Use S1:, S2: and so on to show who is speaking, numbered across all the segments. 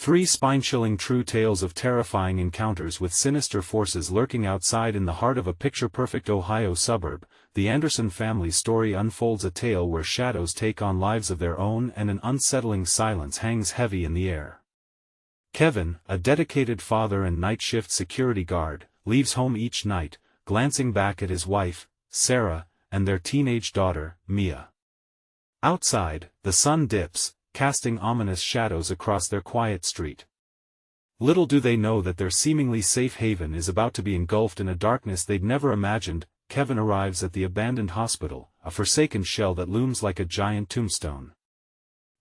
S1: Three spine-chilling true tales of terrifying encounters with sinister forces lurking outside in the heart of a picture-perfect Ohio suburb. The Anderson family's story unfolds a tale where shadows take on lives of their own and an unsettling silence hangs heavy in the air. Kevin, a dedicated father and night shift security guard, leaves home each night, glancing back at his wife, Sarah, and their teenage daughter, Mia. Outside, the sun dips, casting ominous shadows across their quiet street. Little do they know that their seemingly safe haven is about to be engulfed in a darkness they'd never imagined. Kevin arrives at the abandoned hospital, a forsaken shell that looms like a giant tombstone.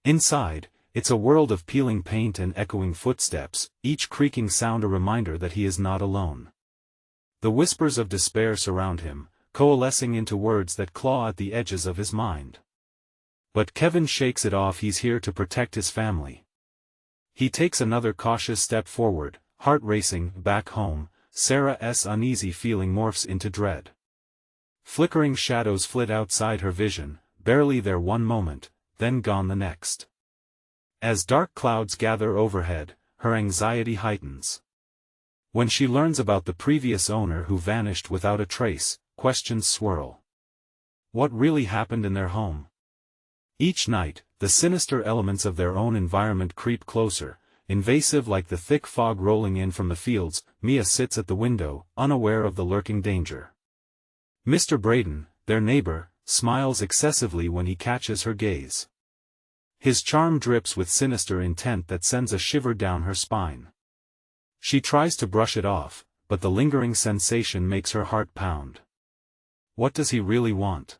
S1: Inside, it's a world of peeling paint and echoing footsteps, each creaking sound a reminder that he is not alone. The whispers of despair surround him, coalescing into words that claw at the edges of his mind. But Kevin shakes it off. He's here to protect his family. He takes another cautious step forward, heart racing. Back home, Sarah's uneasy feeling morphs into dread. Flickering shadows flit outside her vision, barely there one moment, then gone the next. As dark clouds gather overhead, her anxiety heightens. When she learns about the previous owner who vanished without a trace, questions swirl. What really happened in their home? Each night, the sinister elements of their own environment creep closer, invasive like the thick fog rolling in from the fields. Mia sits at the window, unaware of the lurking danger. Mr. Braden, their neighbor, smiles excessively when he catches her gaze. His charm drips with sinister intent that sends a shiver down her spine. She tries to brush it off, but the lingering sensation makes her heart pound. What does he really want?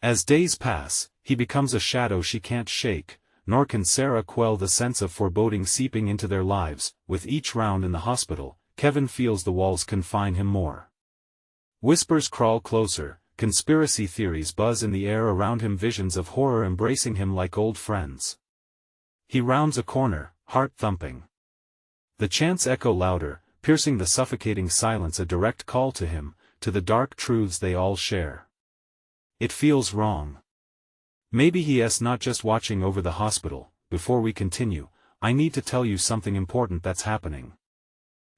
S1: As days pass, he becomes a shadow she can't shake, nor can Sarah quell the sense of foreboding seeping into their lives. With each round in the hospital, Kevin feels the walls confine him more. Whispers crawl closer, conspiracy theories buzz in the air around him, visions of horror embracing him like old friends. He rounds a corner, heart thumping. The chants echo louder, piercing the suffocating silence, a direct call to him, to the dark truths they all share. It feels wrong. Maybe he's not just watching over the hospital. Before we continue, I need to tell you something important that's happening.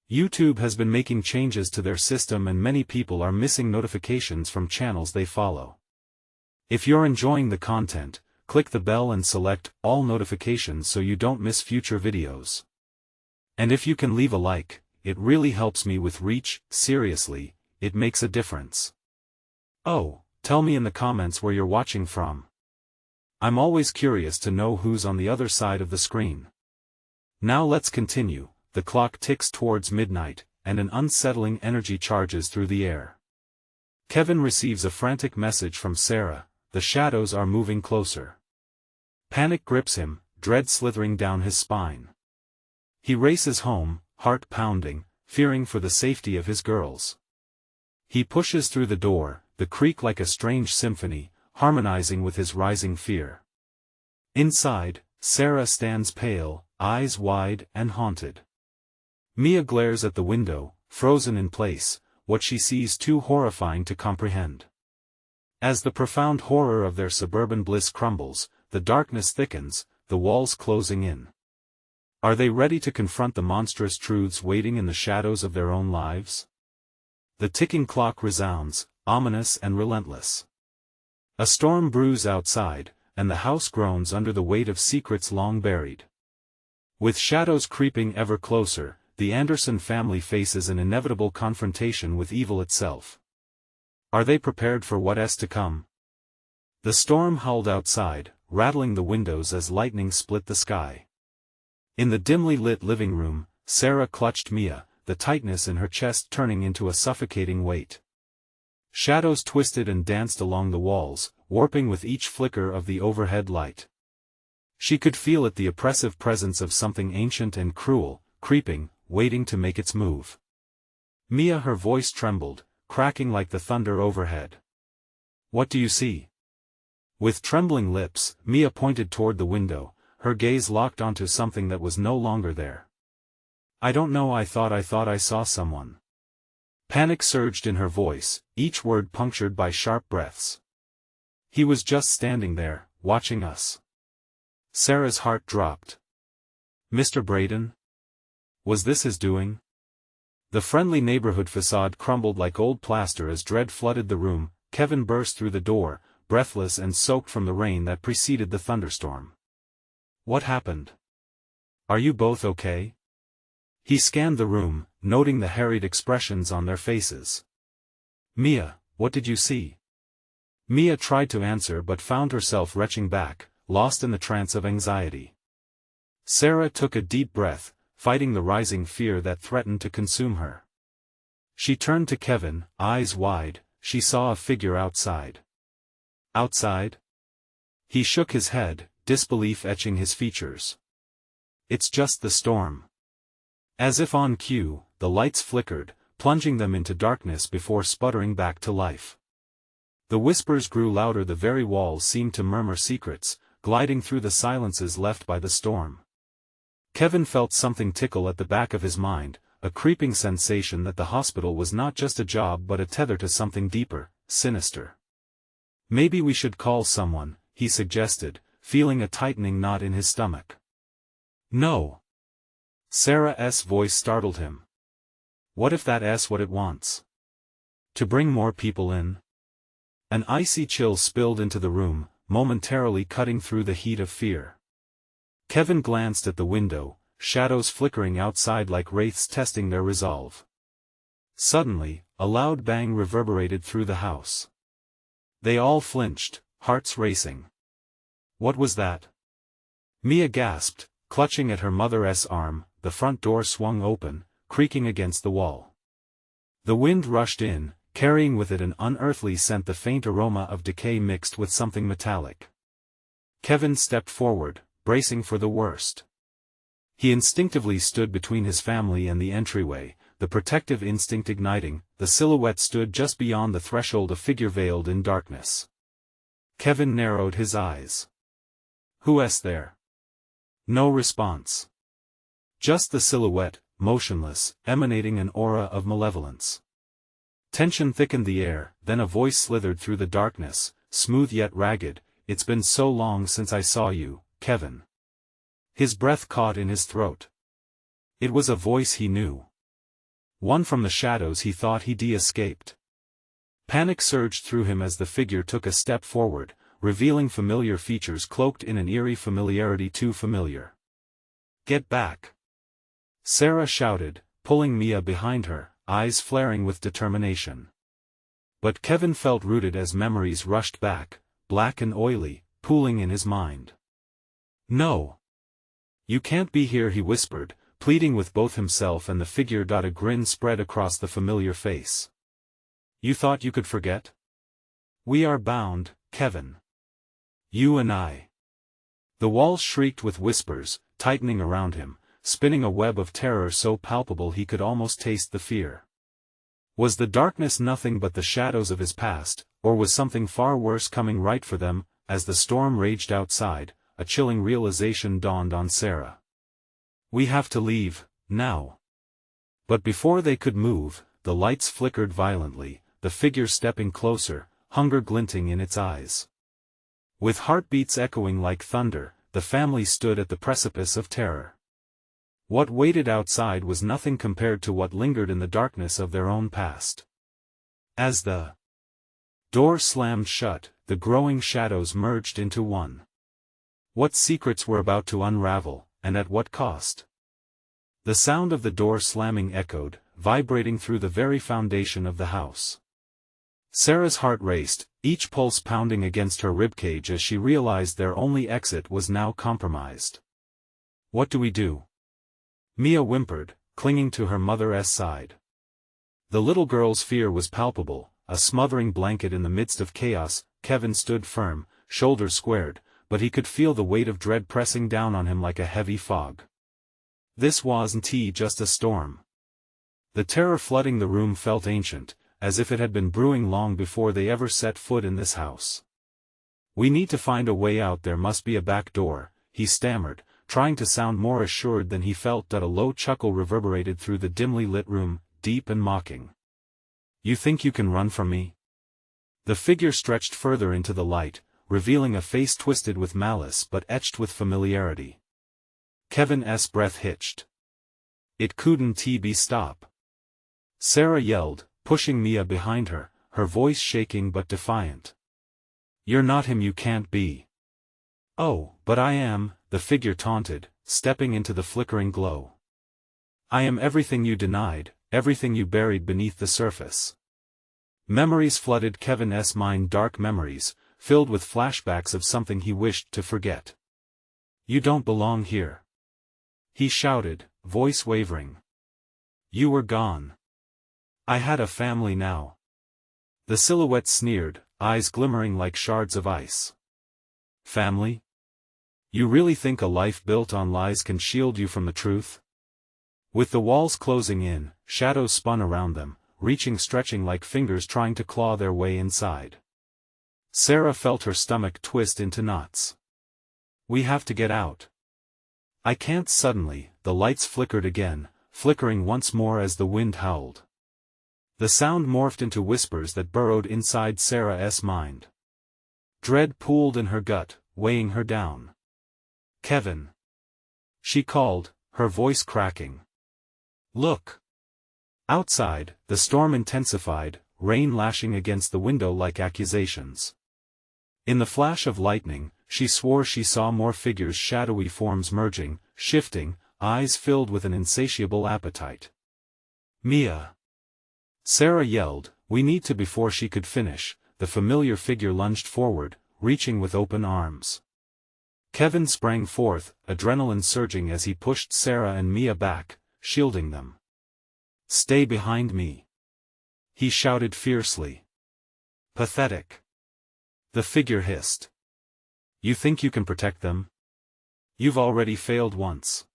S1: YouTube has been making changes to their system and many people are missing notifications from channels they follow. If you're enjoying the content, click the bell and select all notifications so you don't miss future videos. And if you can leave a like, it really helps me with reach. Seriously, it makes a difference. Oh, tell me in the comments where you're watching from. I'm always curious to know who's on the other side of the screen. Now let's continue. The clock ticks towards midnight, and an unsettling energy charges through the air. Kevin receives a frantic message from Sarah. The shadows are moving closer. Panic grips him, dread slithering down his spine. He races home, heart pounding, fearing for the safety of his girls. He pushes through the door, the creak like a strange symphony, harmonizing with his rising fear. Inside, Sarah stands pale, eyes wide and haunted. Mia glares at the window, frozen in place, what she sees too horrifying to comprehend. As the profound horror of their suburban bliss crumbles, the darkness thickens, the walls closing in. Are they ready to confront the monstrous truths waiting in the shadows of their own lives? The ticking clock resounds, ominous and relentless. A storm brews outside, and the house groans under the weight of secrets long buried. With shadows creeping ever closer, the Anderson family faces an inevitable confrontation with evil itself. Are they prepared for what's to come? The storm howled outside, rattling the windows as lightning split the sky. In the dimly lit living room, Sarah clutched Mia, the tightness in her chest turning into a suffocating weight. Shadows twisted and danced along the walls, warping with each flicker of the overhead light. She could feel it, the oppressive presence of something ancient and cruel, creeping, waiting to make its move. Mia, her voice trembled, cracking like the thunder overhead. What do you see? With trembling lips, Mia pointed toward the window, her gaze locked onto something that was no longer there. I don't know, I thought I saw someone. Panic surged in her voice, each word punctured by sharp breaths. He was just standing there, watching us. Sarah's heart dropped. Mr. Braden? Was this his doing? The friendly neighborhood facade crumbled like old plaster as dread flooded the room. Kevin burst through the door, breathless and soaked from the rain that preceded the thunderstorm. What happened? Are you both okay? He scanned the room, noting the harried expressions on their faces. Mia, what did you see? Mia tried to answer but found herself retching back, lost in the trance of anxiety. Sarah took a deep breath, fighting the rising fear that threatened to consume her. She turned to Kevin, eyes wide. She saw a figure outside. Outside? He shook his head, disbelief etching his features. It's just the storm. As if on cue, the lights flickered, plunging them into darkness before sputtering back to life. The whispers grew louder, the very walls seemed to murmur secrets, gliding through the silences left by the storm. Kevin felt something tickle at the back of his mind, a creeping sensation that the hospital was not just a job but a tether to something deeper, sinister. Maybe we should call someone, he suggested, feeling a tightening knot in his stomach. No. Sarah's voice startled him. What if that's what it wants? To bring more people in? An icy chill spilled into the room, momentarily cutting through the heat of fear. Kevin glanced at the window, shadows flickering outside like wraiths testing their resolve. Suddenly, a loud bang reverberated through the house. They all flinched, hearts racing. What was that? Mia gasped, clutching at her mother's arm. The front door swung open, creaking against the wall. The wind rushed in, carrying with it an unearthly scent, the faint aroma of decay mixed with something metallic. Kevin stepped forward, bracing for the worst. He instinctively stood between his family and the entryway, the protective instinct igniting. The silhouette stood just beyond the threshold, a figure veiled in darkness. Kevin narrowed his eyes. Who's there? No response. Just the silhouette, motionless, emanating an aura of malevolence. Tension thickened the air, then a voice slithered through the darkness, smooth yet ragged. It's been so long since I saw you, Kevin. His breath caught in his throat. It was a voice he knew. One from the shadows he thought he'd escaped. Panic surged through him as the figure took a step forward, revealing familiar features cloaked in an eerie familiarity too familiar. Get back! Sarah shouted, pulling Mia behind her, eyes flaring with determination. But Kevin felt rooted as memories rushed back, black and oily, pooling in his mind. No! You can't be here, he whispered, pleading with both himself and the figure. A grin spread across the familiar face. You thought you could forget? We are bound, Kevin. You and I. The walls shrieked with whispers, tightening around him, spinning a web of terror so palpable he could almost taste the fear. Was the darkness nothing but the shadows of his past, or was something far worse coming right for them? As the storm raged outside, a chilling realization dawned on Sarah. We have to leave, now. But before they could move, the lights flickered violently, the figure stepping closer, hunger glinting in its eyes. With heartbeats echoing like thunder, the family stood at the precipice of terror. What waited outside was nothing compared to what lingered in the darkness of their own past. As the door slammed shut, the growing shadows merged into one. What secrets were about to unravel, and at what cost? The sound of the door slamming echoed, vibrating through the very foundation of the house. Sarah's heart raced, each pulse pounding against her ribcage as she realized their only exit was now compromised. What do we do? Mia whimpered, clinging to her mother's side. The little girl's fear was palpable, a smothering blanket in the midst of chaos. Kevin stood firm, shoulders squared, but he could feel the weight of dread pressing down on him like a heavy fog. This wasn't just a storm. The terror flooding the room felt ancient, as if it had been brewing long before they ever set foot in this house. We need to find a way out. There must be a back door, he stammered, trying to sound more assured than he felt. A low chuckle reverberated through the dimly lit room, deep and mocking. You think you can run from me? The figure stretched further into the light, revealing a face twisted with malice but etched with familiarity. Kevin's breath hitched. It couldn't be stop. Sarah yelled, pushing Mia behind her, her voice shaking but defiant. You're not him, you can't be. Oh, but I am, the figure taunted, stepping into the flickering glow. I am everything you denied, everything you buried beneath the surface. Memories flooded Kevin's mind, dark memories, filled with flashbacks of something he wished to forget. You don't belong here. He shouted, voice wavering. You were gone. I had a family now. The silhouette sneered, eyes glimmering like shards of ice. Family? You really think a life built on lies can shield you from the truth? With the walls closing in, shadows spun around them, stretching like fingers trying to claw their way inside. Sarah felt her stomach twist into knots. We have to get out. I can't. Suddenly, the lights flickered again, flickering once more as the wind howled. The sound morphed into whispers that burrowed inside Sarah's mind. Dread pooled in her gut, weighing her down. Kevin. She called, her voice cracking. Look. Outside, the storm intensified, rain lashing against the window like accusations. In the flash of lightning, she swore she saw more figures, shadowy forms merging, shifting, eyes filled with an insatiable appetite. Mia. Sarah yelled, we need to. Before she could finish, the familiar figure lunged forward, reaching with open arms. Kevin sprang forth, adrenaline surging as he pushed Sarah and Mia back, shielding them. Stay behind me. He shouted fiercely. Pathetic. The figure hissed. You think you can protect them? You've already failed once.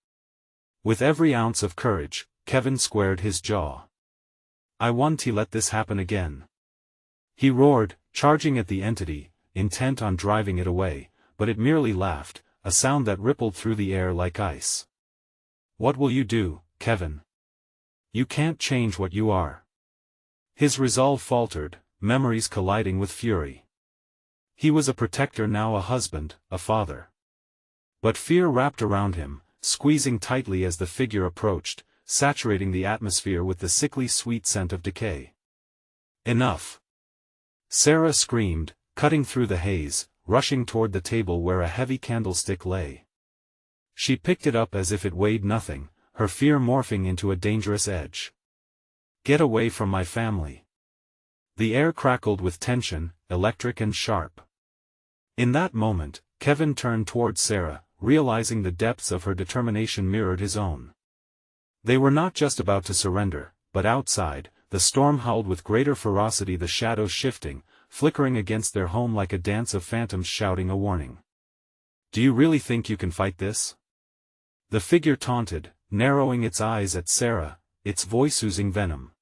S1: With every ounce of courage, Kevin squared his jaw. I won't let this happen again. He roared, charging at the entity, intent on driving it away, but it merely laughed, a sound that rippled through the air like ice. What will you do, Kevin? You can't change what you are. His resolve faltered, memories colliding with fury. He was a protector, now a husband, a father. But fear wrapped around him, squeezing tightly as the figure approached, saturating the atmosphere with the sickly sweet scent of decay. Enough! Sarah screamed, cutting through the haze, rushing toward the table where a heavy candlestick lay. She picked it up as if it weighed nothing, her fear morphing into a dangerous edge. Get away from my family. The air crackled with tension, electric and sharp. In that moment, Kevin turned toward Sarah, realizing the depths of her determination mirrored his own. They were not just about to surrender, but outside, the storm howled with greater ferocity, the shadows shifting, flickering against their home like a dance of phantoms shouting a warning. Do you really think you can fight this? The figure taunted, narrowing its eyes at Sarah, its voice oozing venom.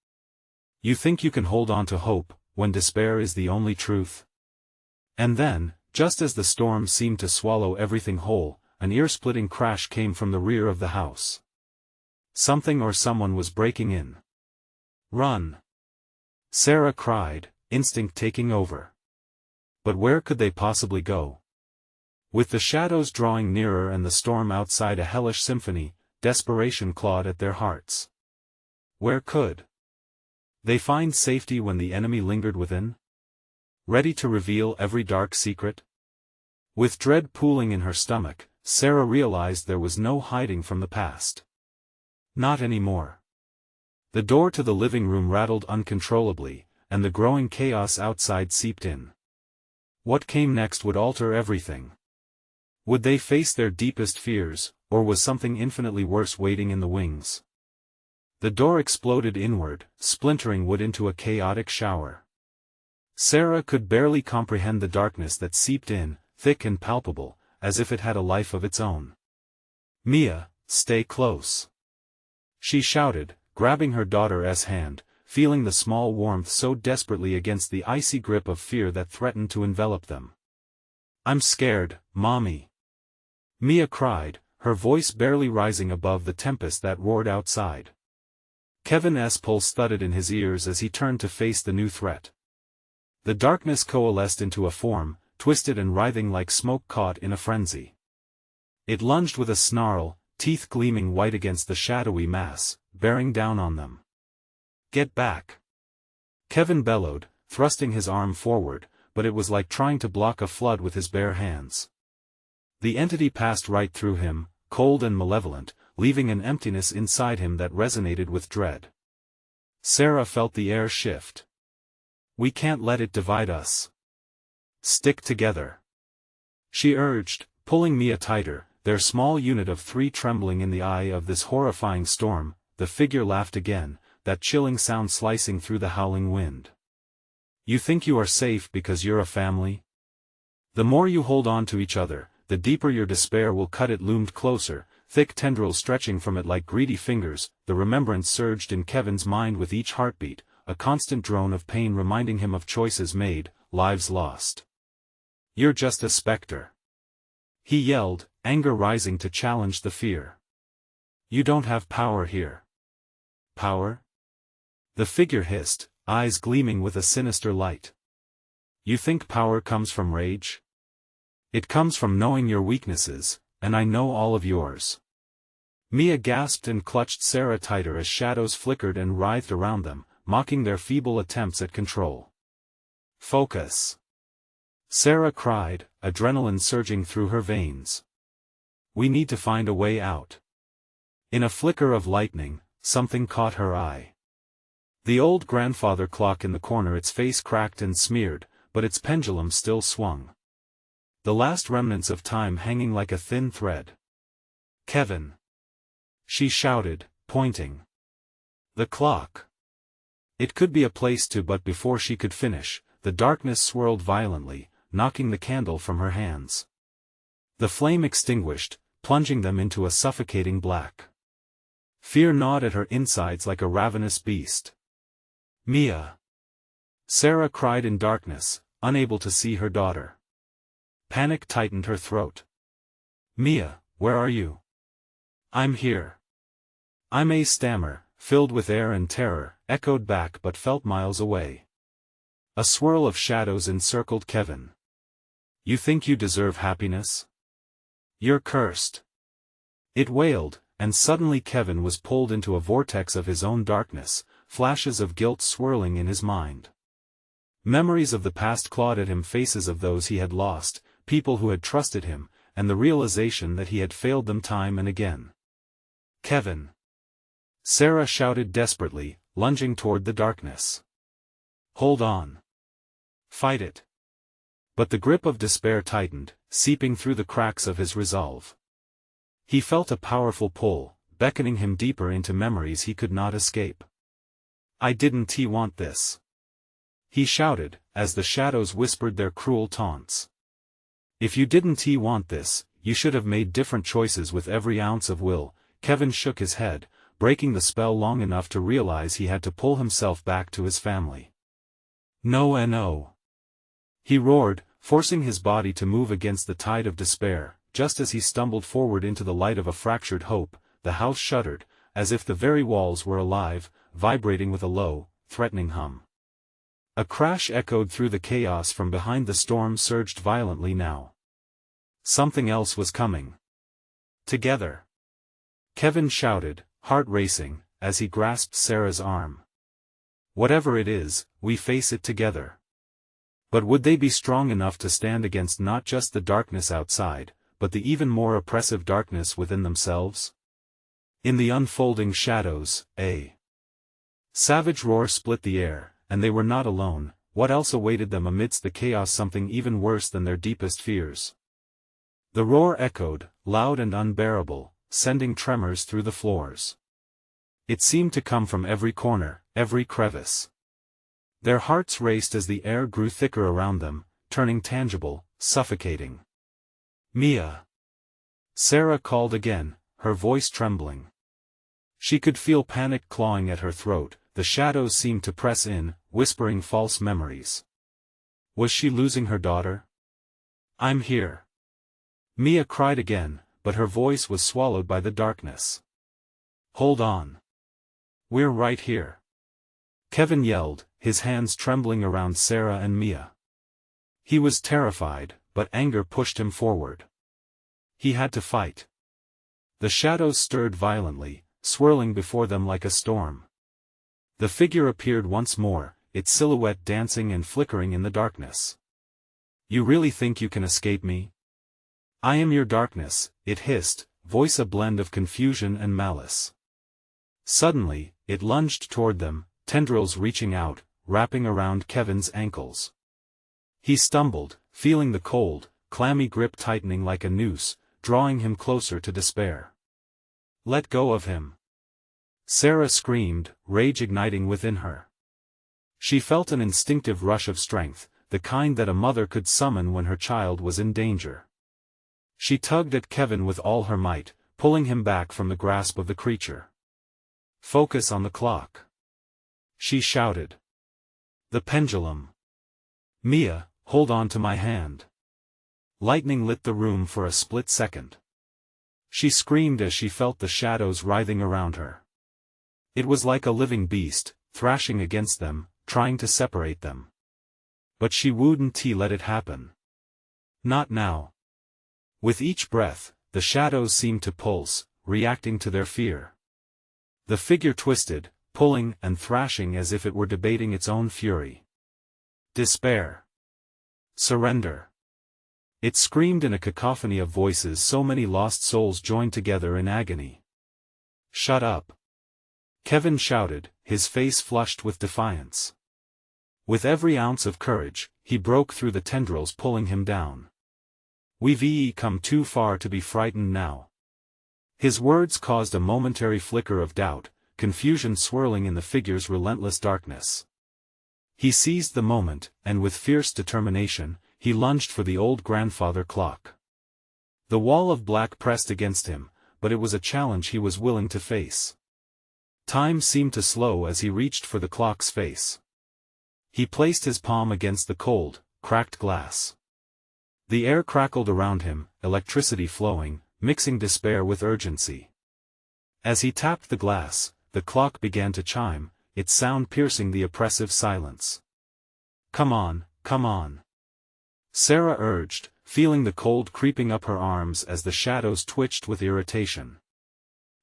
S1: You think you can hold on to hope, when despair is the only truth? And then, just as the storm seemed to swallow everything whole, an ear-splitting crash came from the rear of the house. Something or someone was breaking in. Run! Sarah cried, instinct taking over. But where could they possibly go? With the shadows drawing nearer and the storm outside a hellish symphony, desperation clawed at their hearts. Where could they find safety when the enemy lingered within? Ready to reveal every dark secret? With dread pooling in her stomach, Sarah realized there was no hiding from the past. Not anymore. The door to the living room rattled uncontrollably, and the growing chaos outside seeped in. What came next would alter everything. Would they face their deepest fears, or was something infinitely worse waiting in the wings? The door exploded inward, splintering wood into a chaotic shower. Sarah could barely comprehend the darkness that seeped in, thick and palpable, as if it had a life of its own. Mia, stay close. She shouted, grabbing her daughter's hand, feeling the small warmth so desperately against the icy grip of fear that threatened to envelop them. I'm scared, Mommy. Mia cried, her voice barely rising above the tempest that roared outside. Kevin's pulse thudded in his ears as he turned to face the new threat. The darkness coalesced into a form, twisted and writhing like smoke caught in a frenzy. It lunged with a snarl, teeth gleaming white against the shadowy mass, bearing down on them. "Get back!" Kevin bellowed, thrusting his arm forward, but it was like trying to block a flood with his bare hands. The entity passed right through him, cold and malevolent, leaving an emptiness inside him that resonated with dread. Sarah felt the air shift. "We can't let it divide us. Stick together," she urged, pulling Mia tighter, their small unit of three trembling in the eye of this horrifying storm. The figure laughed again, that chilling sound slicing through the howling wind. "You think you are safe because you're a family? The more you hold on to each other, the deeper your despair will cut." It loomed closer, thick tendrils stretching from it like greedy fingers. The remembrance surged in Kevin's mind with each heartbeat, a constant drone of pain reminding him of choices made, lives lost. "You're just a specter," he yelled, anger rising to challenge the fear. "You don't have power here." "Power?" the figure hissed, eyes gleaming with a sinister light. "You think power comes from rage? It comes from knowing your weaknesses, and I know all of yours." Mia gasped and clutched Sarah tighter as shadows flickered and writhed around them, mocking their feeble attempts at control. "Focus!" Sarah cried, adrenaline surging through her veins. "We need to find a way out." In a flicker of lightning, something caught her eye. The old grandfather clock in the corner, its face cracked and smeared, but its pendulum still swung. The last remnants of time hanging like a thin thread. "Kevin!" she shouted, pointing. "The clock." It could be a place to, but before she could finish, the darkness swirled violently, knocking the candle from her hands. The flame extinguished, plunging them into a suffocating black. Fear gnawed at her insides like a ravenous beast. "Mia!" Sarah cried in darkness, unable to see her daughter. Panic tightened her throat. "Mia, where are you?" "I'm here." I may stammer, filled with air and terror, echoed back but felt miles away. A swirl of shadows encircled Kevin. "You think you deserve happiness? You're cursed." It wailed, and suddenly Kevin was pulled into a vortex of his own darkness, flashes of guilt swirling in his mind. Memories of the past clawed at him, faces of those he had lost, people who had trusted him, and the realization that he had failed them time and again. "Kevin!" Sarah shouted desperately, lunging toward the darkness. "Hold on. Fight it." But the grip of despair tightened, seeping through the cracks of his resolve. He felt a powerful pull, beckoning him deeper into memories he could not escape. "I didn't want this," he shouted, as the shadows whispered their cruel taunts. "If you didn't want this, you should have made different choices with every ounce of will." Kevin shook his head, breaking the spell long enough to realize he had to pull himself back to his family. "No. He roared, forcing his body to move against the tide of despair. Just as he stumbled forward into the light of a fractured hope, the house shuddered, as if the very walls were alive, vibrating with a low, threatening hum. A crash echoed through the chaos from behind. The storm surged violently now. Something else was coming. "Together!" Kevin shouted, heart racing, as he grasped Sarah's arm. "Whatever it is, we face it together." But would they be strong enough to stand against not just the darkness outside, but the even more oppressive darkness within themselves? In the unfolding shadows, a savage roar split the air, and they were not alone. What else awaited them amidst the chaos? Something even worse than their deepest fears. The roar echoed, loud and unbearable, sending tremors through the floors. It seemed to come from every corner, every crevice. Their hearts raced as the air grew thicker around them, turning tangible, suffocating. "Mia!" Sarah called again, her voice trembling. She could feel panic clawing at her throat. The shadows seemed to press in, whispering false memories. Was she losing her daughter? "I'm here." Mia cried again, but her voice was swallowed by the darkness. "Hold on. We're right here," Kevin yelled, his hands trembling around Sarah and Mia. He was terrified, but anger pushed him forward. He had to fight. The shadows stirred violently, swirling before them like a storm. The figure appeared once more, its silhouette dancing and flickering in the darkness. "You really think you can escape me? I am your darkness," it hissed, voice a blend of confusion and malice. Suddenly, it lunged toward them, tendrils reaching out, wrapping around Kevin's ankles. He stumbled, feeling the cold, clammy grip tightening like a noose, drawing him closer to despair. "Let go of him!" Sarah screamed, rage igniting within her. She felt an instinctive rush of strength, the kind that a mother could summon when her child was in danger. She tugged at Kevin with all her might, pulling him back from the grasp of the creature. "Focus on the clock," she shouted. "The pendulum. Mia, hold on to my hand." Lightning lit the room for a split second. She screamed as she felt the shadows writhing around her. It was like a living beast, thrashing against them, trying to separate them. But she wouldn't let it happen. Not now. With each breath, the shadows seemed to pulse, reacting to their fear. The figure twisted, pulling and thrashing as if it were debating its own fury. Despair. Surrender. It screamed in a cacophony of voices, so many lost souls joined together in agony. "Shut up!" Kevin shouted, his face flushed with defiance. With every ounce of courage, he broke through the tendrils pulling him down. "We've come too far to be frightened now." His words caused a momentary flicker of doubt, confusion swirling in the figure's relentless darkness. He seized the moment, and with fierce determination, he lunged for the old grandfather clock. The wall of black pressed against him, but it was a challenge he was willing to face. Time seemed to slow as he reached for the clock's face. He placed his palm against the cold, cracked glass. The air crackled around him, electricity flowing, mixing despair with urgency. As he tapped the glass, the clock began to chime, its sound piercing the oppressive silence. "Come on, come on," Sarah urged, feeling the cold creeping up her arms as the shadows twitched with irritation.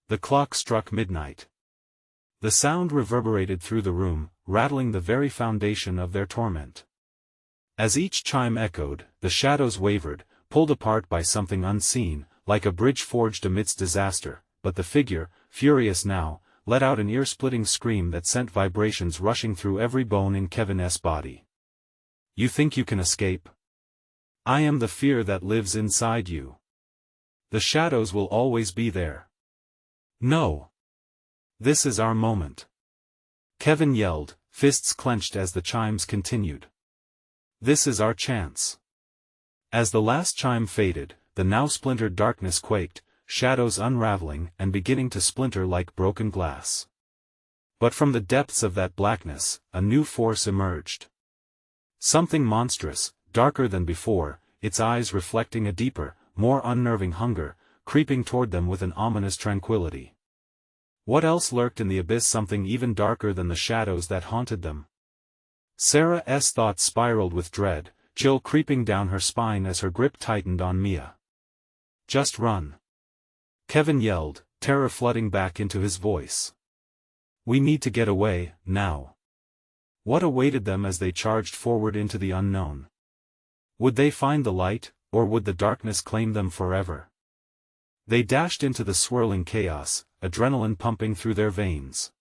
S1: The clock struck midnight. The sound reverberated through the room, rattling the very foundation of their torment. As each chime echoed, the shadows wavered, pulled apart by something unseen, like a bridge forged amidst disaster, but the figure, furious now, let out an ear-splitting scream that sent vibrations rushing through every bone in Kevin's body. "You think you can escape? I am the fear that lives inside you. The shadows will always be there. No. This is our moment," Kevin yelled, fists clenched as the chimes continued. "This is our chance." As the last chime faded, the now splintered darkness quaked, shadows unraveling and beginning to splinter like broken glass. But from the depths of that blackness, a new force emerged. Something monstrous, darker than before, its eyes reflecting a deeper, more unnerving hunger, creeping toward them with an ominous tranquility. What else lurked in the abyss? Something even darker than the shadows that haunted them. Sarah's thoughts spiraled with dread, chill creeping down her spine as her grip tightened on Mia. "Just run," Kevin yelled, terror flooding back into his voice. "We need to get away, now." What awaited them as they charged forward into the unknown? Would they find the light, or would the darkness claim them forever? They dashed into the swirling chaos, adrenaline pumping through their veins.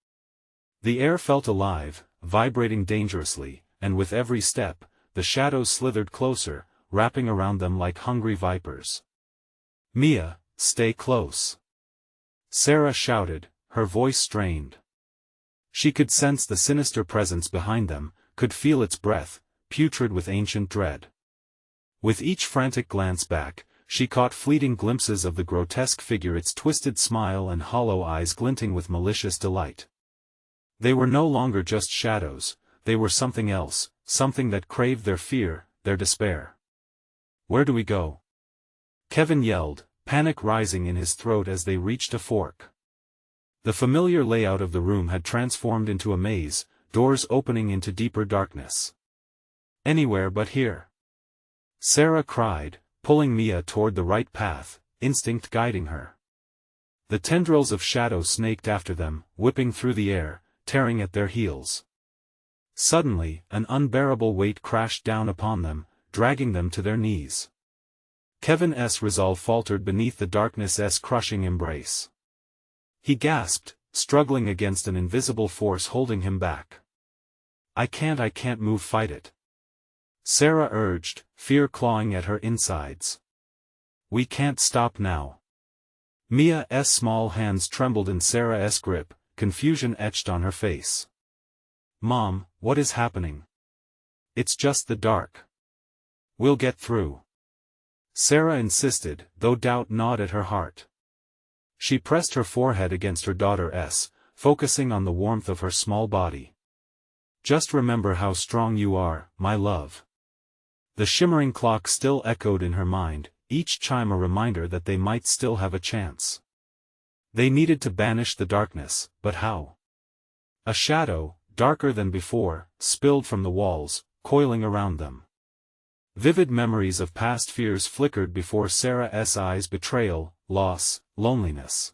S1: The air felt alive, vibrating dangerously, and with every step, the shadows slithered closer, wrapping around them like hungry vipers. "Mia, stay close," Sarah shouted, her voice strained. She could sense the sinister presence behind them, could feel its breath, putrid with ancient dread. With each frantic glance back, she caught fleeting glimpses of the grotesque figure, its twisted smile and hollow eyes glinting with malicious delight. They were no longer just shadows, they were something else, something that craved their fear, their despair. "Where do we go?" Kevin yelled, panic rising in his throat as they reached a fork. The familiar layout of the room had transformed into a maze, doors opening into deeper darkness. "Anywhere but here," Sarah cried, pulling Mia toward the right path, instinct guiding her. The tendrils of shadow snaked after them, whipping through the air, tearing at their heels. Suddenly, an unbearable weight crashed down upon them, dragging them to their knees. Kevin's resolve faltered beneath the darkness's crushing embrace. He gasped, struggling against an invisible force holding him back. I can't move, fight it. Sarah urged, fear clawing at her insides. We can't stop now. Mia's small hands trembled in Sarah's grip, confusion etched on her face. Mom, what is happening? It's just the dark. We'll get through. Sarah insisted, though doubt gnawed at her heart. She pressed her forehead against her daughter's, focusing on the warmth of her small body. Just remember how strong you are, my love. The shimmering clock still echoed in her mind, each chime a reminder that they might still have a chance. They needed to banish the darkness, but how? A shadow, darker than before, spilled from the walls, coiling around them. Vivid memories of past fears flickered before Sarah's eyes: betrayal, loss, loneliness.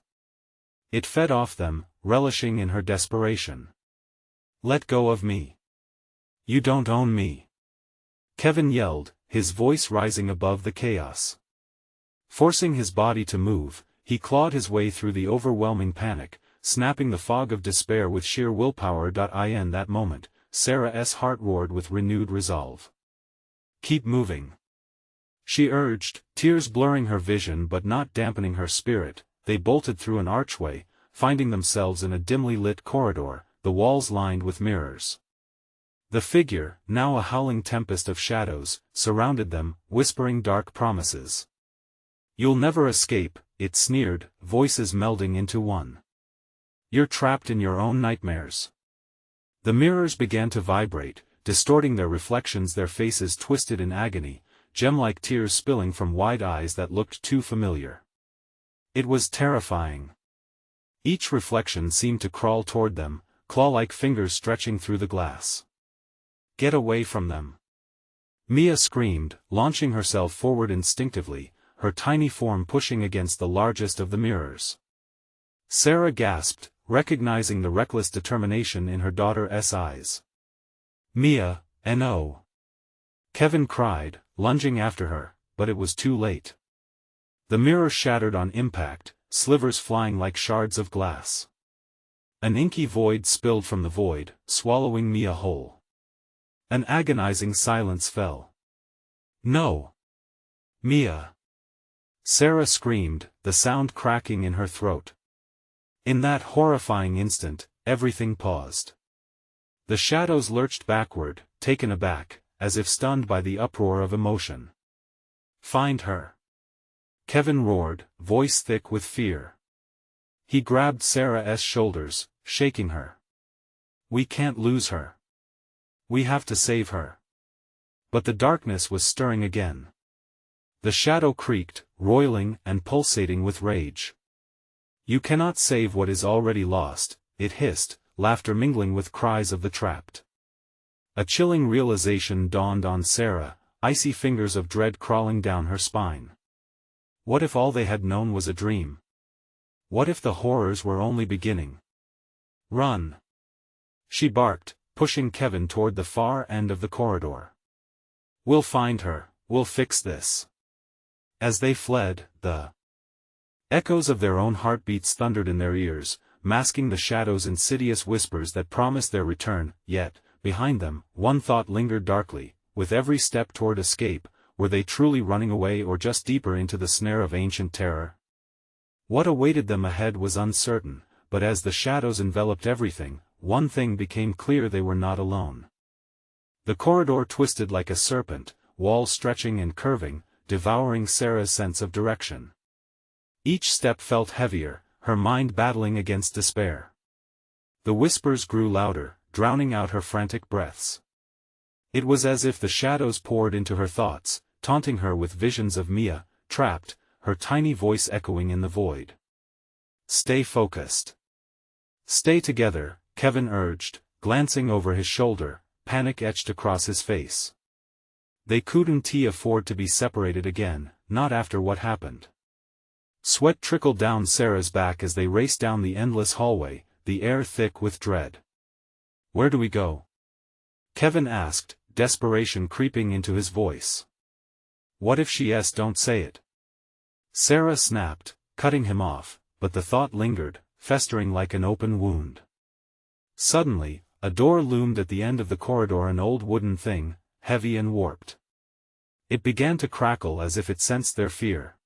S1: It fed off them, relishing in her desperation. Let go of me. You don't own me. Kevin yelled, his voice rising above the chaos. Forcing his body to move, he clawed his way through the overwhelming panic, snapping the fog of despair with sheer willpower. In that moment, Sarah's heart roared with renewed resolve. Keep moving. She urged, tears blurring her vision but not dampening her spirit. They bolted through an archway, finding themselves in a dimly lit corridor, the walls lined with mirrors. The figure, now a howling tempest of shadows, surrounded them, whispering dark promises. You'll never escape, it sneered, voices melding into one. You're trapped in your own nightmares. The mirrors began to vibrate, distorting their reflections, their faces twisted in agony, gem-like tears spilling from wide eyes that looked too familiar. It was terrifying. Each reflection seemed to crawl toward them, claw-like fingers stretching through the glass. Get away from them. Mia screamed, launching herself forward instinctively, her tiny form pushing against the largest of the mirrors. Sarah gasped, recognizing the reckless determination in her daughter's eyes. Mia, no. Kevin cried, lunging after her, but it was too late. The mirror shattered on impact, slivers flying like shards of glass. An inky void spilled from the void, swallowing Mia whole. An agonizing silence fell. No. Mia. Sarah screamed, the sound cracking in her throat. In that horrifying instant, everything paused. The shadows lurched backward, taken aback, as if stunned by the uproar of emotion. Find her. Kevin roared, voice thick with fear. He grabbed Sarah's shoulders, shaking her. We can't lose her. We have to save her. But the darkness was stirring again. The shadow creaked, roiling and pulsating with rage. You cannot save what is already lost, it hissed, laughter mingling with cries of the trapped. A chilling realization dawned on Sarah, icy fingers of dread crawling down her spine. What if all they had known was a dream? What if the horrors were only beginning? Run! She barked, pushing Kevin toward the far end of the corridor. We'll find her, we'll fix this. As they fled, the echoes of their own heartbeats thundered in their ears, masking the shadows' insidious whispers that promised their return. Yet, behind them, one thought lingered darkly, with every step toward escape: were they truly running away or just deeper into the snare of ancient terror? What awaited them ahead was uncertain, but as the shadows enveloped everything, one thing became clear: they were not alone. The corridor twisted like a serpent, walls stretching and curving, devouring Sarah's sense of direction. Each step felt heavier, her mind battling against despair. The whispers grew louder, drowning out her frantic breaths. It was as if the shadows poured into her thoughts, taunting her with visions of Mia, trapped, her tiny voice echoing in the void. Stay focused. Stay together, Kevin urged, glancing over his shoulder, panic etched across his face. They couldn't afford to be separated again, not after what happened. Sweat trickled down Sarah's back as they raced down the endless hallway, the air thick with dread. "Where do we go?" Kevin asked, desperation creeping into his voice. "What if she don't say it?" Sarah snapped, cutting him off, but the thought lingered, festering like an open wound. Suddenly, a door loomed at the end of the corridor, an old wooden thing, heavy and warped. It began to crackle as if it sensed their fear.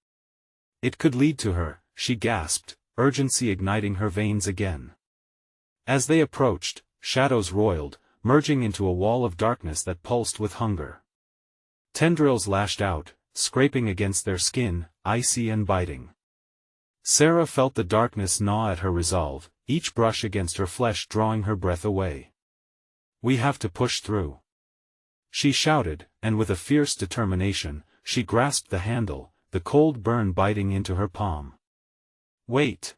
S1: It could lead to her, she gasped, urgency igniting her veins again. As they approached, shadows roiled, merging into a wall of darkness that pulsed with hunger. Tendrils lashed out, scraping against their skin, icy and biting. Sarah felt the darkness gnaw at her resolve, each brush against her flesh drawing her breath away. "We have to push through," she shouted, and with a fierce determination, she grasped the handle, the cold burn biting into her palm. "Wait!"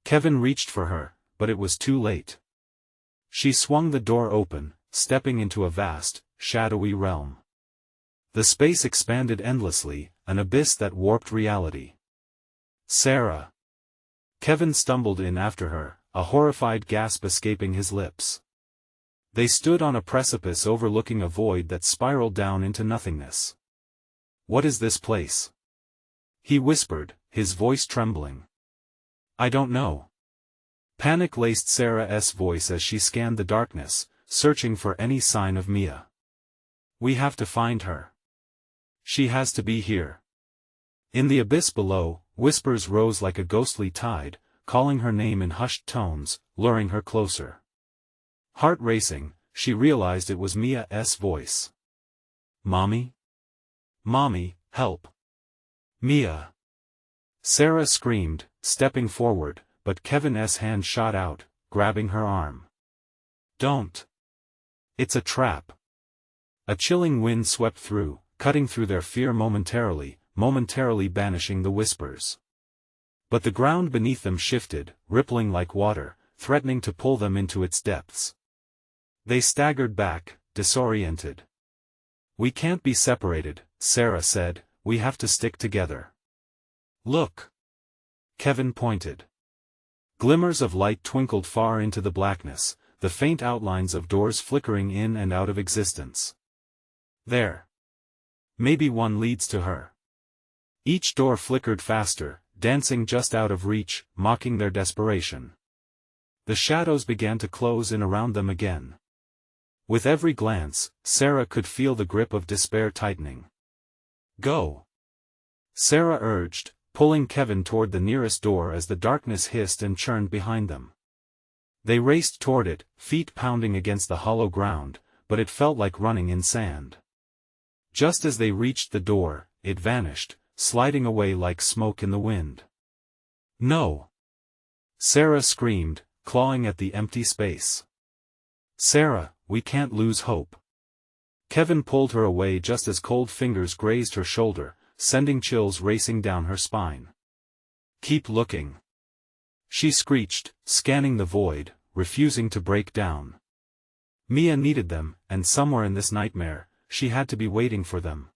S1: Kevin reached for her, but it was too late. She swung the door open, stepping into a vast, shadowy realm. The space expanded endlessly, an abyss that warped reality. "Sarah!" Kevin stumbled in after her, a horrified gasp escaping his lips. They stood on a precipice overlooking a void that spiraled down into nothingness. "What is this place?" he whispered, his voice trembling. "I don't know." Panic laced Sarah's voice as she scanned the darkness, searching for any sign of Mia. "We have to find her. She has to be here." In the abyss below, whispers rose like a ghostly tide, calling her name in hushed tones, luring her closer. Heart racing, she realized it was Mia's voice. "Mommy? Mommy, help! Mia!" Sarah screamed, stepping forward, but Kevin's hand shot out, grabbing her arm. "Don't! It's a trap!" A chilling wind swept through, cutting through their fear momentarily banishing the whispers. But the ground beneath them shifted, rippling like water, threatening to pull them into its depths. They staggered back, disoriented. "We can't be separated," Sarah said, "we have to stick together." "Look!" Kevin pointed. Glimmers of light twinkled far into the blackness, the faint outlines of doors flickering in and out of existence. "There. Maybe one leads to her." Each door flickered faster, dancing just out of reach, mocking their desperation. The shadows began to close in around them again. With every glance, Sarah could feel the grip of despair tightening. "Go!" Sarah urged, pulling Kevin toward the nearest door as the darkness hissed and churned behind them. They raced toward it, feet pounding against the hollow ground, but it felt like running in sand. Just as they reached the door, it vanished, sliding away like smoke in the wind. "No!" Sarah screamed, clawing at the empty space. "Sarah, we can't lose hope." Kevin pulled her away just as cold fingers grazed her shoulder, sending chills racing down her spine. "Keep looking," she screeched, scanning the void, refusing to break down. Mia needed them, and somewhere in this nightmare, she had to be waiting for them.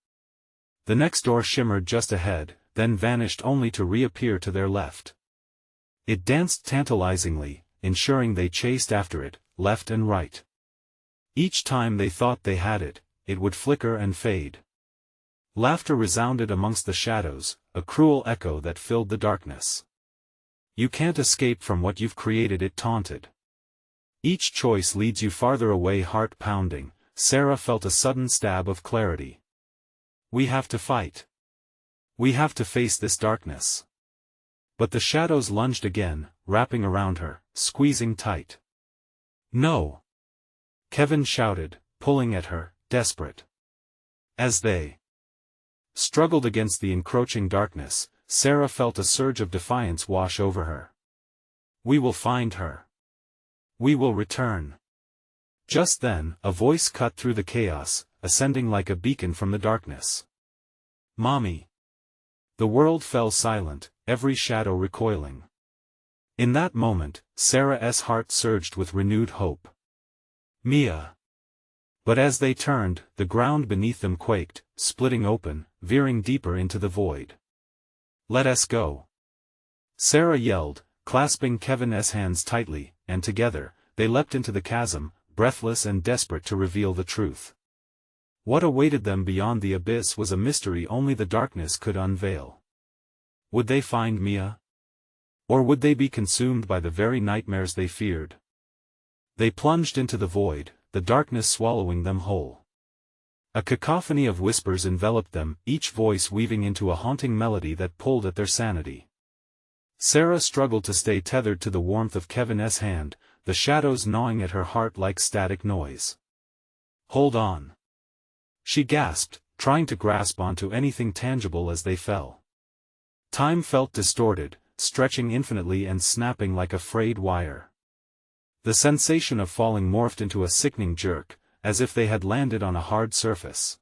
S1: The next door shimmered just ahead, then vanished only to reappear to their left. It danced tantalizingly, ensuring they chased after it, left and right. Each time they thought they had it, it would flicker and fade. Laughter resounded amongst the shadows, a cruel echo that filled the darkness. "You can't escape from what you've created," it taunted. "Each choice leads you farther away." Heart pounding, Sarah felt a sudden stab of clarity. "We have to fight. We have to face this darkness." But the shadows lunged again, wrapping around her, squeezing tight. "No!" Kevin shouted, pulling at her, desperate. As they struggled against the encroaching darkness, Sarah felt a surge of defiance wash over her. "We will find her. We will return." Just then, a voice cut through the chaos, ascending like a beacon from the darkness. "Mommy!" The world fell silent, every shadow recoiling. In that moment, Sarah's heart surged with renewed hope. Mia! But as they turned, the ground beneath them quaked, splitting open, veering deeper into the void. "Let us go." Sarah yelled, clasping Kevin's hands tightly, and together, they leapt into the chasm, breathless and desperate to reveal the truth. What awaited them beyond the abyss was a mystery only the darkness could unveil. Would they find Mia? Or would they be consumed by the very nightmares they feared? They plunged into the void, the darkness swallowing them whole. A cacophony of whispers enveloped them, each voice weaving into a haunting melody that pulled at their sanity. Sarah struggled to stay tethered to the warmth of Kevin's hand, the shadows gnawing at her heart like static noise. "Hold on," she gasped, trying to grasp onto anything tangible as they fell. Time felt distorted, stretching infinitely and snapping like a frayed wire. The sensation of falling morphed into a sickening jerk, as if they had landed on a hard surface.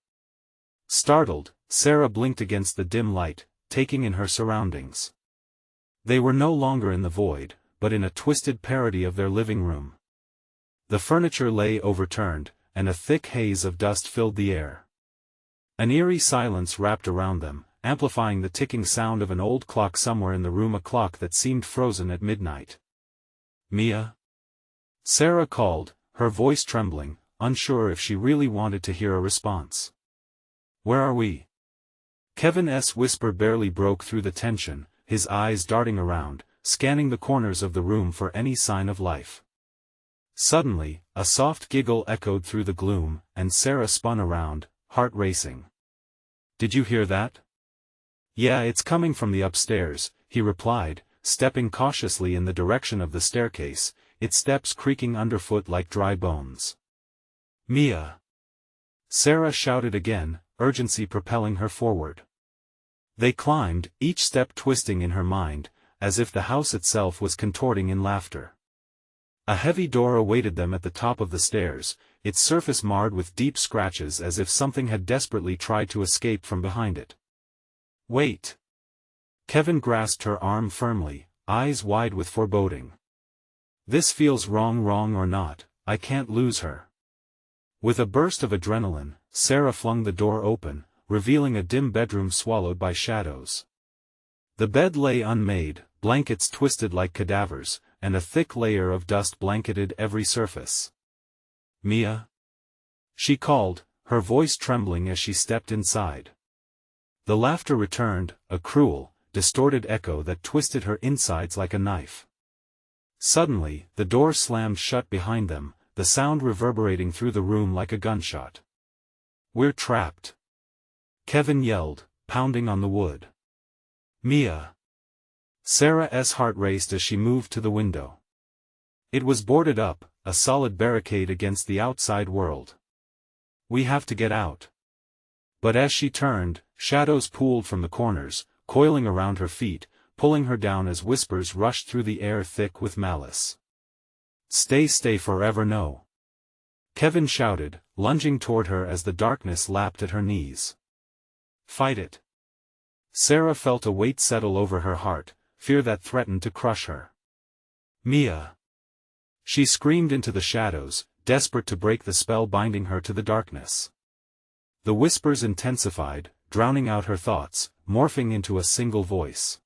S1: Startled, Sarah blinked against the dim light, taking in her surroundings. They were no longer in the void, but in a twisted parody of their living room. The furniture lay overturned, and a thick haze of dust filled the air. An eerie silence wrapped around them, amplifying the ticking sound of an old clock somewhere in the room, a clock that seemed frozen at midnight. "Mia?" Sarah called, her voice trembling, unsure if she really wanted to hear a response. "Where are we?" Kevin's whisper barely broke through the tension, his eyes darting around, scanning the corners of the room for any sign of life. Suddenly, a soft giggle echoed through the gloom, and Sarah spun around, heart racing. "Did you hear that?" "Yeah, it's coming from the upstairs," he replied, stepping cautiously in the direction of the staircase, its steps creaking underfoot like dry bones. "Mia!" Sarah shouted again, urgency propelling her forward. They climbed, each step twisting in her mind, as if the house itself was contorting in laughter. A heavy door awaited them at the top of the stairs, its surface marred with deep scratches as if something had desperately tried to escape from behind it. "Wait!" Kevin grasped her arm firmly, eyes wide with foreboding. "This feels wrong or not, I can't lose her." With a burst of adrenaline, Sarah flung the door open, revealing a dim bedroom swallowed by shadows. The bed lay unmade, blankets twisted like cadavers, and a thick layer of dust blanketed every surface. "Mia?" she called, her voice trembling as she stepped inside. The laughter returned, a cruel, distorted echo that twisted her insides like a knife. Suddenly, the door slammed shut behind them, the sound reverberating through the room like a gunshot. "We're trapped!" Kevin yelled, pounding on the wood. "Mia!" Sarah's heart raced as she moved to the window. It was boarded up, a solid barricade against the outside world. "We have to get out." But as she turned, shadows pooled from the corners, coiling around her feet, pulling her down as whispers rushed through the air thick with malice. Stay forever no!" Kevin shouted, lunging toward her as the darkness lapped at her knees. "Fight it!" Sarah felt a weight settle over her heart, fear that threatened to crush her. "Mia!" She screamed into the shadows, desperate to break the spell binding her to the darkness. The whispers intensified, drowning out her thoughts, morphing into a single voice.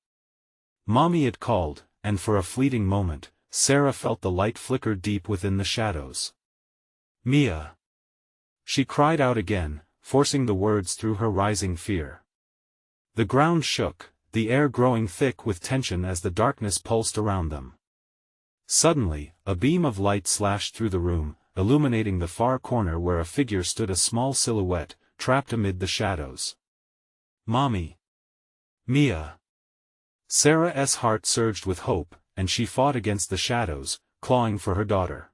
S1: "Mommy," it called, and for a fleeting moment, Sarah felt the light flicker deep within the shadows. "Mia!" She cried out again, forcing the words through her rising fear. The ground shook, the air growing thick with tension as the darkness pulsed around them. Suddenly, a beam of light slashed through the room, illuminating the far corner where a figure stood, a small silhouette, trapped amid the shadows. "Mommy!" "Mia!" Sarah's heart surged with hope, and she fought against the shadows, clawing for her daughter.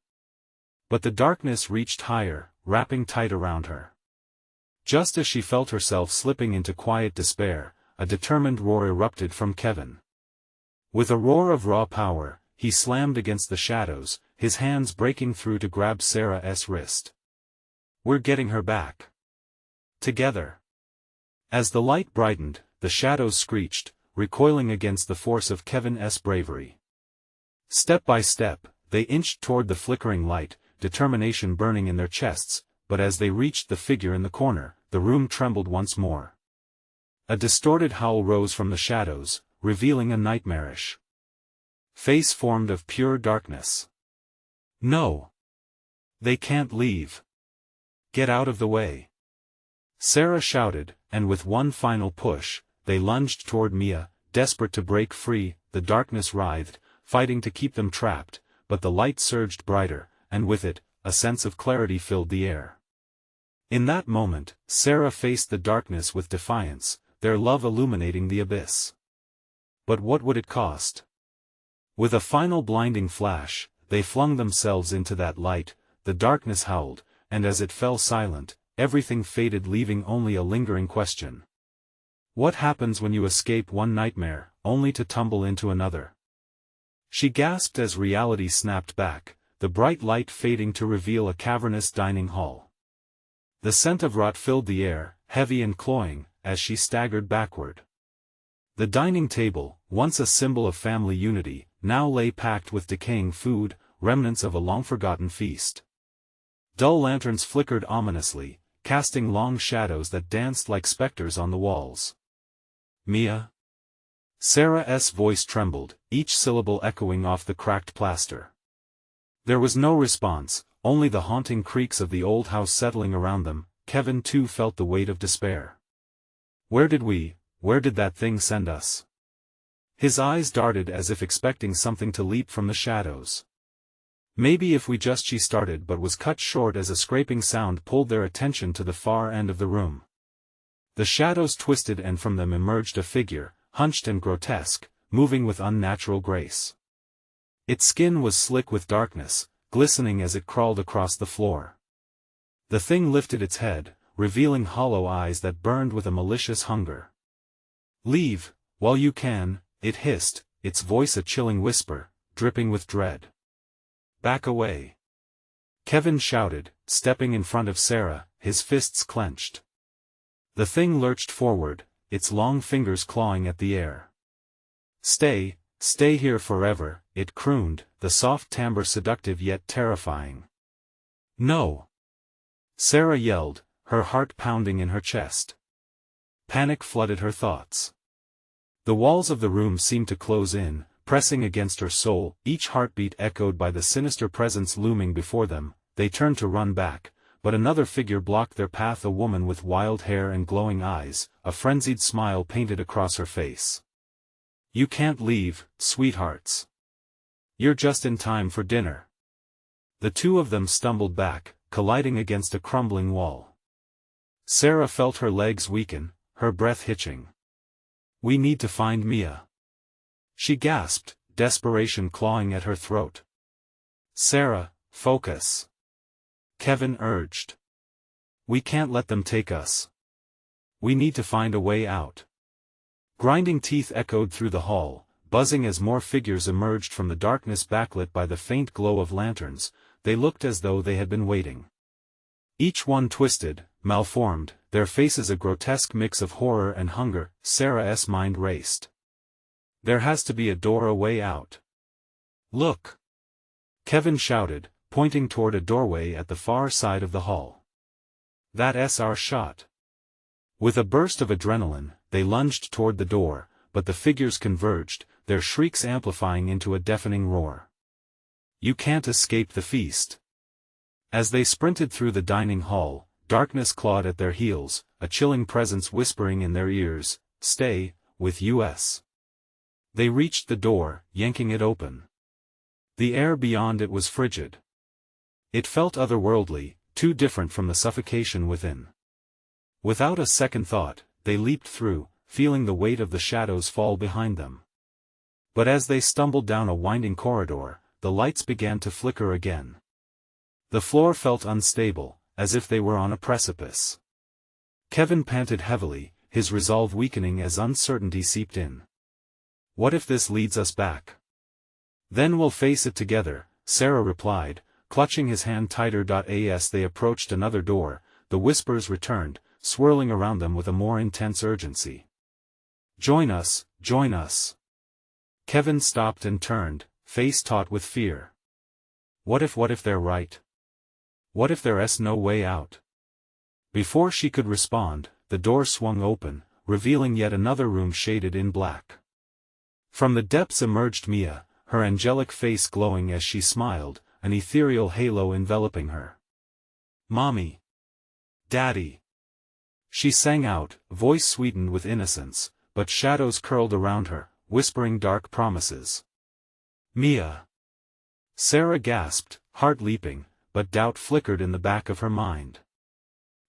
S1: But the darkness reached higher, wrapping tight around her. Just as she felt herself slipping into quiet despair, a determined roar erupted from Kevin. With a roar of raw power, he slammed against the shadows, his hands breaking through to grab Sarah's wrist. "We're getting her back. Together." As the light brightened, the shadows screeched, recoiling against the force of Kevin's bravery. Step by step, they inched toward the flickering light, determination burning in their chests, but as they reached the figure in the corner, the room trembled once more. A distorted howl rose from the shadows, revealing a nightmarish Face formed of pure darkness. No. They can't leave. Get out of the way. Sarah shouted, and with one final push, they lunged toward Mia, desperate to break free. The darkness writhed, fighting to keep them trapped, but the light surged brighter, and with it, a sense of clarity filled the air. In that moment, Sarah faced the darkness with defiance, their love illuminating the abyss. But what would it cost? With a final blinding flash, they flung themselves into that light. The darkness howled, and as it fell silent, everything faded, leaving only a lingering question. What happens when you escape one nightmare, only to tumble into another? She gasped as reality snapped back, the bright light fading to reveal a cavernous dining hall. The scent of rot filled the air, heavy and cloying, as she staggered backward. The dining table, once a symbol of family unity, now lay packed with decaying food, remnants of a long-forgotten feast. Dull lanterns flickered ominously, casting long shadows that danced like specters on the walls. Mia? Sarah's voice trembled, each syllable echoing off the cracked plaster. There was no response, only the haunting creaks of the old house settling around them. Kevin too felt the weight of despair. Where did that thing send us? His eyes darted as if expecting something to leap from the shadows. Maybe if we just she started, but was cut short as a scraping sound pulled their attention to the far end of the room. The shadows twisted and from them emerged a figure, hunched and grotesque, moving with unnatural grace. Its skin was slick with darkness, glistening as it crawled across the floor. The thing lifted its head, revealing hollow eyes that burned with a malicious hunger. "Leave, while you can," it hissed, its voice a chilling whisper, dripping with dread. "Back away!" Kevin shouted, stepping in front of Sarah, his fists clenched. The thing lurched forward, its long fingers clawing at the air. Stay here forever," it crooned, the soft timbre seductive yet terrifying. "No!" Sarah yelled, her heart pounding in her chest. Panic flooded her thoughts. The walls of the room seemed to close in, pressing against her soul, each heartbeat echoed by the sinister presence looming before them. They turned to run back, but another figure blocked their path, a woman with wild hair and glowing eyes, a frenzied smile painted across her face. "You can't leave, sweethearts. You're just in time for dinner." The two of them stumbled back, colliding against a crumbling wall. Sarah felt her legs weaken, her breath hitching. "We need to find Mia," she gasped, desperation clawing at her throat. "Sarah, focus," Kevin urged. "We can't let them take us. We need to find a way out." Grinding teeth echoed through the hall, buzzing as more figures emerged from the darkness backlit by the faint glow of lanterns. They looked as though they had been waiting. Each one twisted, malformed, their faces a grotesque mix of horror and hunger. Sarah's mind raced. There has to be a door, a way out. "Look!" Kevin shouted, pointing toward a doorway at the far side of the hall. "That's our shot." With a burst of adrenaline, they lunged toward the door, but the figures converged, their shrieks amplifying into a deafening roar. "You can't escape the feast." As they sprinted through the dining hall, darkness clawed at their heels, a chilling presence whispering in their ears, "Stay, with us." They reached the door, yanking it open. The air beyond it was frigid. It felt otherworldly, too different from the suffocation within. Without a second thought, they leaped through, feeling the weight of the shadows fall behind them. But as they stumbled down a winding corridor, the lights began to flicker again. The floor felt unstable, as if they were on a precipice. Kevin panted heavily, his resolve weakening as uncertainty seeped in. "What if this leads us back?" "Then we'll face it together," Sarah replied, clutching his hand tighter. As they approached another door, the whispers returned, swirling around them with a more intense urgency. Join us, join us." Kevin stopped and turned, face taut with fear. What if they're right? What if there's no way out? Before she could respond, the door swung open, revealing yet another room shaded in black. From the depths emerged Mia, her angelic face glowing as she smiled, an ethereal halo enveloping her. "Mommy! Daddy!" She sang out, voice sweetened with innocence, but shadows curled around her, whispering dark promises. "Mia!" Sarah gasped, heart leaping, but doubt flickered in the back of her mind.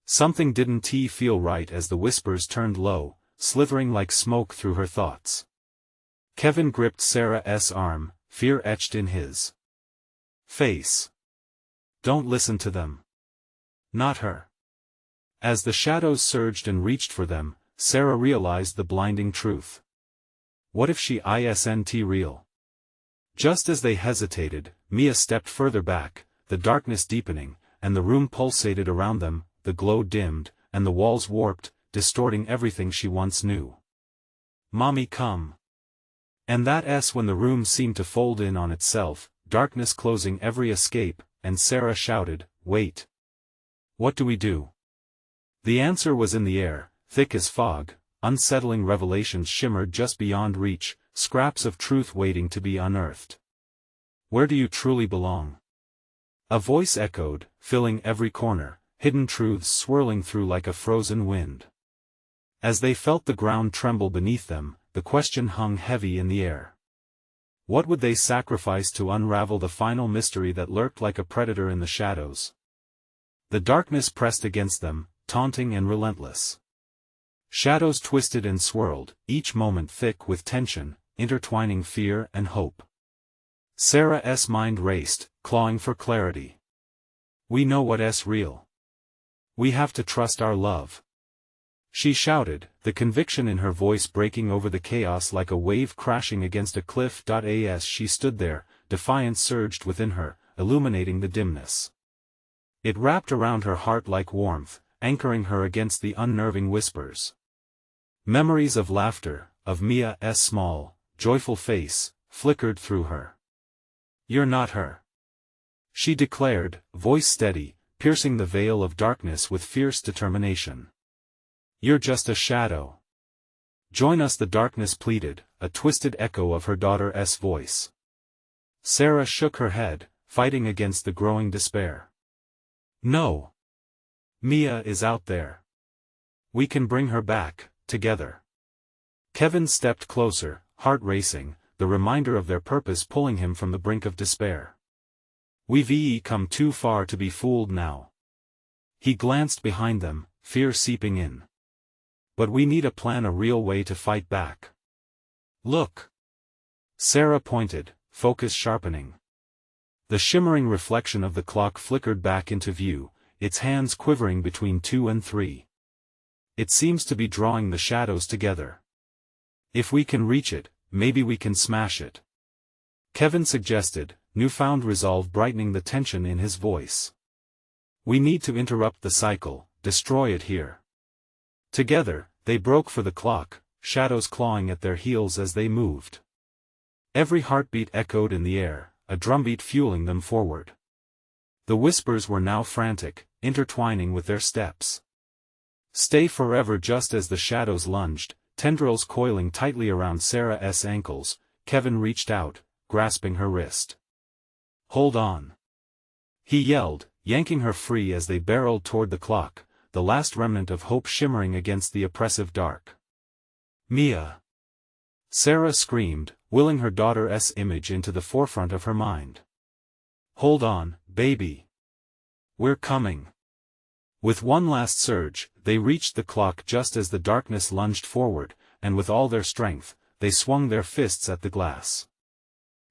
S1: Something didn't feel right as the whispers turned low, slithering like smoke through her thoughts. Kevin gripped Sarah's arm, fear etched in his face. "Don't listen to them. Not her." As the shadows surged and reached for them, Sarah realized the blinding truth. What if she isn't real? Just as they hesitated, Mia stepped further back, the darkness deepening, and the room pulsated around them, the glow dimmed, and the walls warped, distorting everything she once knew. "Mommy, come." And that's when the room seemed to fold in on itself, darkness closing every escape, and Sarah shouted, "Wait. What do we do?" The answer was in the air, thick as fog, unsettling revelations shimmered just beyond reach, scraps of truth waiting to be unearthed. "Where do you truly belong?" A voice echoed, filling every corner, hidden truths swirling through like a frozen wind. As they felt the ground tremble beneath them, the question hung heavy in the air. What would they sacrifice to unravel the final mystery that lurked like a predator in the shadows? The darkness pressed against them, taunting and relentless. Shadows twisted and swirled, each moment thick with tension, intertwining fear and hope. Sarah's mind raced, clawing for clarity. "We know what's real. We have to trust our love," she shouted, the conviction in her voice breaking over the chaos like a wave crashing against a cliff. As she stood there, defiance surged within her, illuminating the dimness. It wrapped around her heart like warmth, anchoring her against the unnerving whispers. Memories of laughter, of Mia's small, joyful face, flickered through her. "You're not her," she declared, voice steady, piercing the veil of darkness with fierce determination. "You're just a shadow. Join us," the darkness pleaded, a twisted echo of her daughter's voice. Sarah shook her head, fighting against the growing despair. "No. Mia is out there. We can bring her back, together." Kevin stepped closer, heart racing, the reminder of their purpose pulling him from the brink of despair. "We've come too far to be fooled now." He glanced behind them, fear seeping in. "But we need a plan, a real way to fight back." "Look." Sarah pointed, focus sharpening. The shimmering reflection of the clock flickered back into view, its hands quivering between 2 and 3. "It seems to be drawing the shadows together. If we can reach it, maybe we can smash it," Kevin suggested, newfound resolve brightening the tension in his voice. "We need to interrupt the cycle, destroy it here." Together, they broke for the clock, shadows clawing at their heels as they moved. Every heartbeat echoed in the air, a drumbeat fueling them forward. The whispers were now frantic, intertwining with their steps. "Stay forever." Just as the shadows lunged, tendrils coiling tightly around Sarah's ankles, Kevin reached out, grasping her wrist. "Hold on," he yelled, yanking her free as they barreled toward the clock, the last remnant of hope shimmering against the oppressive dark. "Mia!" Sarah screamed, willing her daughter's image into the forefront of her mind. "Hold on, baby. We're coming." With one last surge, they reached the clock just as the darkness lunged forward, and with all their strength, they swung their fists at the glass.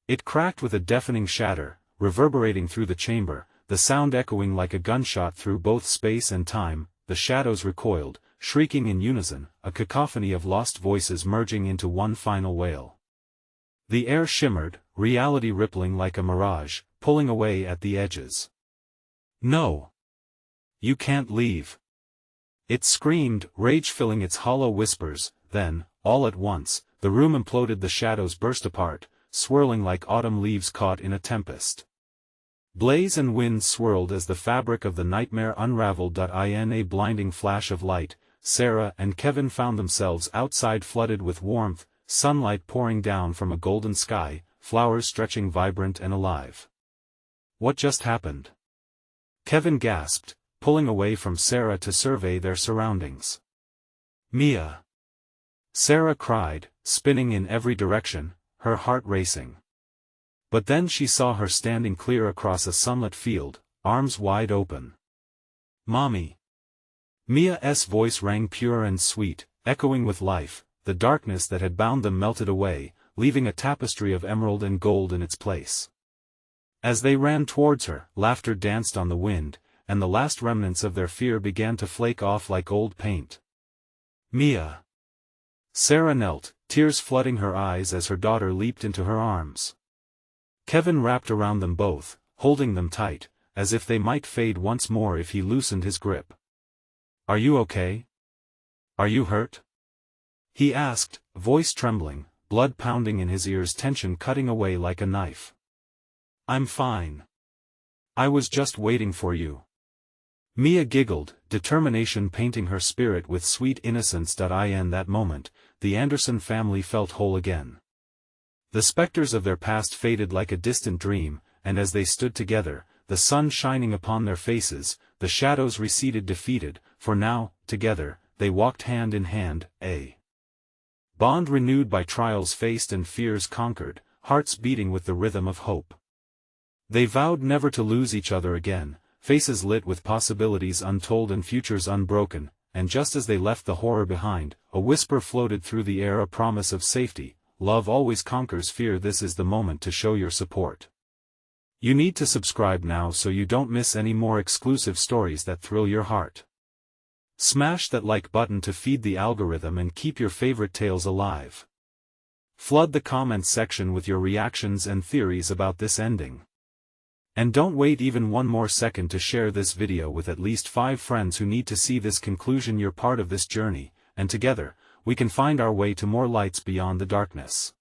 S1: It cracked with a deafening shatter, reverberating through the chamber, the sound echoing like a gunshot through both space and time. The shadows recoiled, shrieking in unison, a cacophony of lost voices merging into one final wail. The air shimmered, reality rippling like a mirage, pulling away at the edges. "No! You can't leave!" It screamed, rage filling its hollow whispers. Then, all at once, the room imploded. The shadows burst apart, swirling like autumn leaves caught in a tempest. Blaze and wind swirled as the fabric of the nightmare unraveled. In a blinding flash of light, Sarah and Kevin found themselves outside, flooded with warmth, sunlight pouring down from a golden sky, flowers stretching vibrant and alive. What just happened? Kevin gasped, pulling away from Sarah to survey their surroundings. Mia! Sarah cried, spinning in every direction, her heart racing. But then she saw her standing clear across a sunlit field, arms wide open. Mommy! Mia's voice rang pure and sweet, echoing with life. The darkness that had bound them melted away, leaving a tapestry of emerald and gold in its place. As they ran towards her, laughter danced on the wind, and the last remnants of their fear began to flake off like old paint. Mia! Sarah knelt, tears flooding her eyes as her daughter leaped into her arms. Kevin wrapped around them both, holding them tight, as if they might fade once more if he loosened his grip. Are you okay? Are you hurt? He asked, voice trembling, blood pounding in his ears, tension cutting away like a knife. I'm fine. I was just waiting for you. Mia giggled, determination painting her spirit with sweet innocence. In that moment, the Anderson family felt whole again. The specters of their past faded like a distant dream, and as they stood together, the sun shining upon their faces, the shadows receded defeated, for now, together, they walked hand in hand, a bond renewed by trials faced and fears conquered, hearts beating with the rhythm of hope. They vowed never to lose each other again, faces lit with possibilities untold and futures unbroken, and just as they left the horror behind, a whisper floated through the air, a promise of safety. Love always conquers fear. This is the moment to show your support. You need to subscribe now so you don't miss any more exclusive stories that thrill your heart. Smash that like button to feed the algorithm and keep your favorite tales alive. Flood the comments section with your reactions and theories about this ending. And don't wait even one more second to share this video with at least 5 friends who need to see this conclusion. You're part of this journey, and together, we can find our way to more lights beyond the darkness.